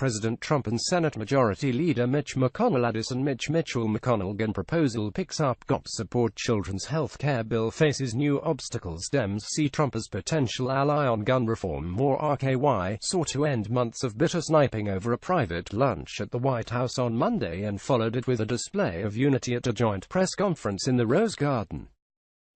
President Trump and Senate Majority Leader Mitch McConnell. Addison Mitch Mitchell McConnell gun proposal picks up GOP support. Children's health care bill faces new obstacles. Dems see Trump as potential ally on gun reform. More RKY sought to end months of bitter sniping over a private lunch at the White House on Monday and followed it with a display of unity at a joint press conference in the Rose Garden.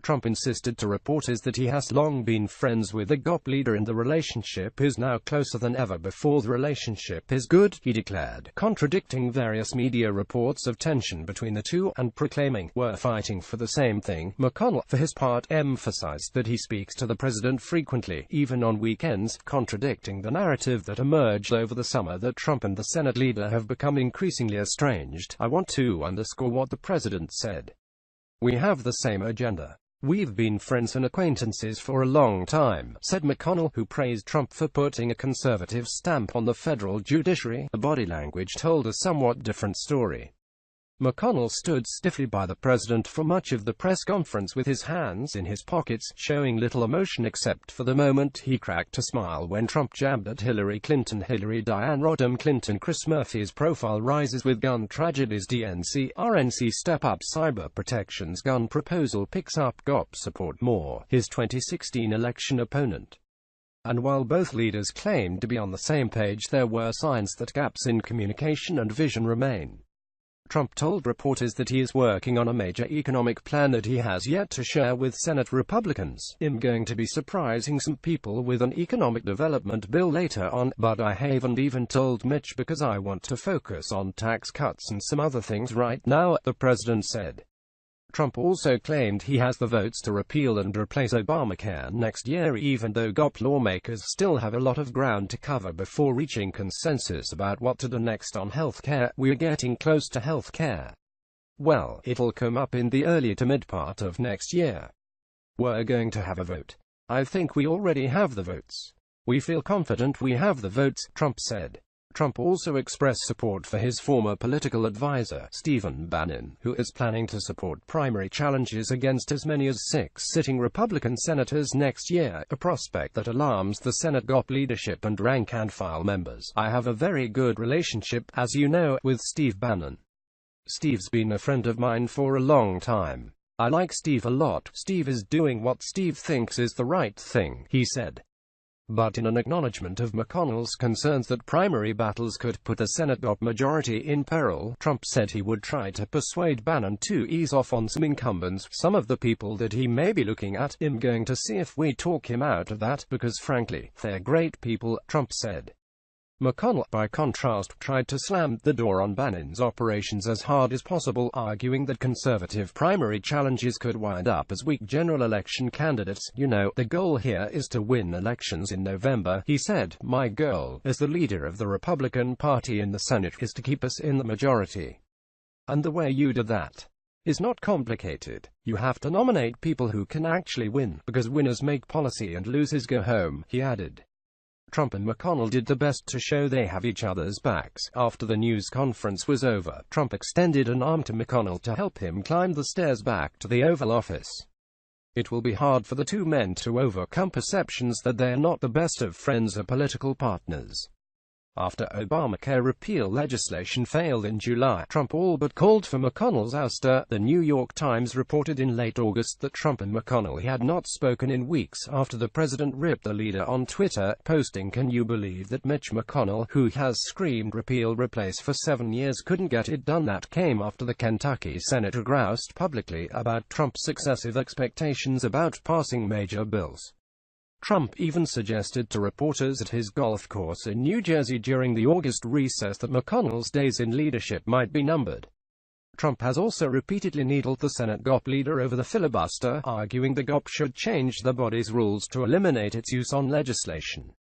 Trump insisted to reporters that he has long been friends with the GOP leader and the relationship is now closer than ever before. The relationship is good, he declared, contradicting various media reports of tension between the two and proclaiming, "We're fighting for the same thing." McConnell, for his part, emphasized that he speaks to the president frequently, even on weekends, contradicting the narrative that emerged over the summer that Trump and the Senate leader have become increasingly estranged. "I want to underscore what the president said. We have the same agenda. We've been friends and acquaintances for a long time," said McConnell, who praised Trump for putting a conservative stamp on the federal judiciary. The body language told a somewhat different story. McConnell stood stiffly by the president for much of the press conference with his hands in his pockets, showing little emotion except for the moment he cracked a smile when Trump jabbed at Hillary Clinton. Hillary Diane Rodham Clinton. Chris Murphy's profile rises with gun tragedies. RNC step up cyber protections. Gun proposal picks up GOP support. More, his 2016 election opponent. And while both leaders claimed to be on the same page, there were signs that gaps in communication and vision remain. Trump told reporters that he is working on a major economic plan that he has yet to share with Senate Republicans. "I'm going to be surprising some people with an economic development bill later on, but I haven't even told Mitch because I want to focus on tax cuts and some other things right now," the president said. Trump also claimed he has the votes to repeal and replace Obamacare next year, even though GOP lawmakers still have a lot of ground to cover before reaching consensus about what to do next on health care. "We're getting close to health care. Well, it'll come up in the early to mid-part of next year. We're going to have a vote. I think we already have the votes. We feel confident we have the votes," Trump said. Trump also expressed support for his former political advisor, Stephen Bannon, who is planning to support primary challenges against as many as 6 sitting Republican senators next year, a prospect that alarms the Senate GOP leadership and rank-and-file members. "I have a very good relationship, as you know, with Steve Bannon. Steve's been a friend of mine for a long time. I like Steve a lot. Steve is doing what Steve thinks is the right thing," he said. But in an acknowledgement of McConnell's concerns that primary battles could put the Senate GOP majority in peril, Trump said he would try to persuade Bannon to ease off on some incumbents, some of the people that he may be looking at. "I'm going to see if we talk him out of that, because frankly, they're great people," Trump said. McConnell, by contrast, tried to slam the door on Bannon's operations as hard as possible, arguing that conservative primary challenges could wind up as weak general election candidates. "You know, the goal here is to win elections in November," he said. "My goal, as the leader of the Republican Party in the Senate, is to keep us in the majority. And the way you do that is not complicated. You have to nominate people who can actually win, because winners make policy and losers go home," he added. Trump and McConnell did their best to show they have each other's backs. After the news conference was over, Trump extended an arm to McConnell to help him climb the stairs back to the Oval Office. "It will be hard for the two men to overcome perceptions that they're not the best of friends or political partners." After Obamacare repeal legislation failed in July, Trump all but called for McConnell's ouster. The New York Times reported in late August that Trump and McConnell had not spoken in weeks after the president ripped the leader on Twitter, posting, "Can you believe that Mitch McConnell, who has screamed repeal replace for 7 years, couldn't get it done?" That came after the Kentucky senator groused publicly about Trump's excessive expectations about passing major bills. Trump even suggested to reporters at his golf course in New Jersey during the August recess that McConnell's days in leadership might be numbered. Trump has also repeatedly needled the Senate GOP leader over the filibuster, arguing the GOP should change the body's rules to eliminate its use on legislation.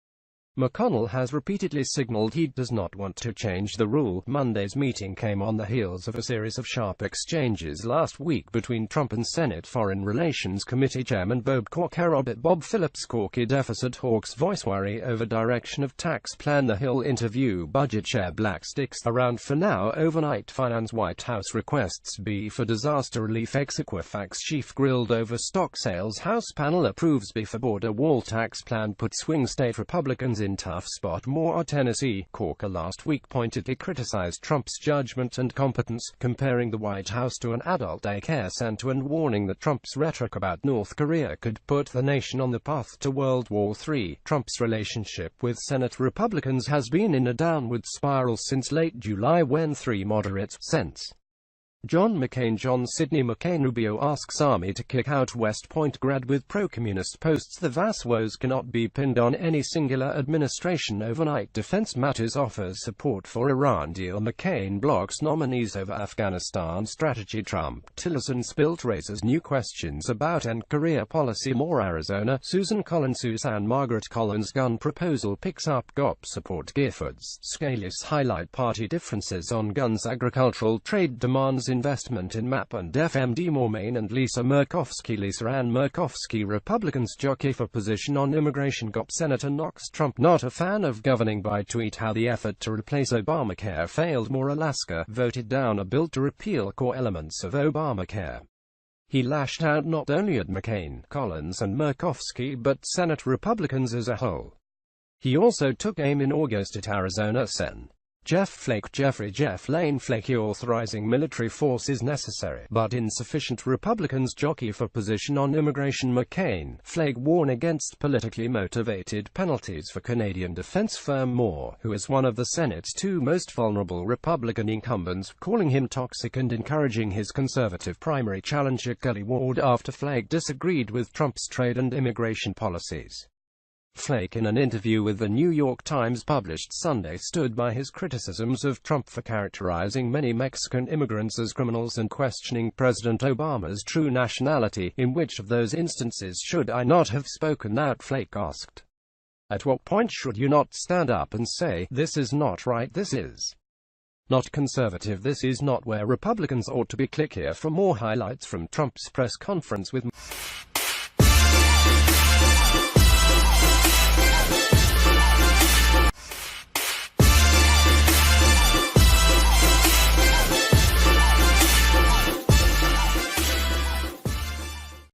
McConnell has repeatedly signaled he does not want to change the rule. Monday's meeting came on the heels of a series of sharp exchanges last week between Trump and Senate Foreign Relations Committee Chairman Bob Corker. Bob Phillips Corker deficit hawks voice worry over direction of tax plan. The Hill interview budget chair Black sticks around for now. Overnight finance. White House requests B for disaster relief. Equifax chief grilled over stock sales. House panel approves B for border wall. Tax plan puts swing state Republicans in in tough spot. More. Tennessee Corker last week pointedly criticized Trump's judgment and competence, comparing the White House to an adult daycare center and warning that Trump's rhetoric about North Korea could put the nation on the path to World War III. Trump's relationship with Senate Republicans has been in a downward spiral since late July, when three moderates, Sens. John McCain, John Sidney McCain, Rubio asks Army to kick out West Point grad with pro-communist posts. The vast woes cannot be pinned on any singular administration overnight. Defense Matters offers support for Iran deal. McCain blocks nominees over Afghanistan strategy. Trump Tillerson spilt raises new questions about end career policy. More. Arizona Susan Margaret Collins gun proposal picks up GOP support. Giffords Scalia's highlight party differences on guns. Agricultural trade demands investment in MAP and FMD. Maureen and Lisa Murkowski. Lisa Ann Murkowski, Republicans jockey for position on immigration. GOP Senator knocks Trump not a fan of governing by tweet how the effort to replace Obamacare failed. More. Alaska voted down a bill to repeal core elements of Obamacare. He lashed out not only at McCain, Collins and Murkowski, but Senate Republicans as a whole. He also took aim in August at Arizona Sen. Jeff Lane Flake authorizing military force is necessary, but insufficient. Republicans jockey for position on immigration. McCain, Flake warn against politically motivated penalties for Canadian defense firm Moore, who is one of the Senate's two most vulnerable Republican incumbents, calling him toxic and encouraging his conservative primary challenger Kelly Ward after Flake disagreed with Trump's trade and immigration policies. Flake, in an interview with The New York Times published Sunday, stood by his criticisms of Trump for characterizing many Mexican immigrants as criminals and questioning President Obama's true nationality. In which of those instances should I not have spoken out? Flake asked. At what point should you not stand up and say, this is not right, this is not conservative, this is not where Republicans ought to be? Click here for more highlights from Trump's press conference with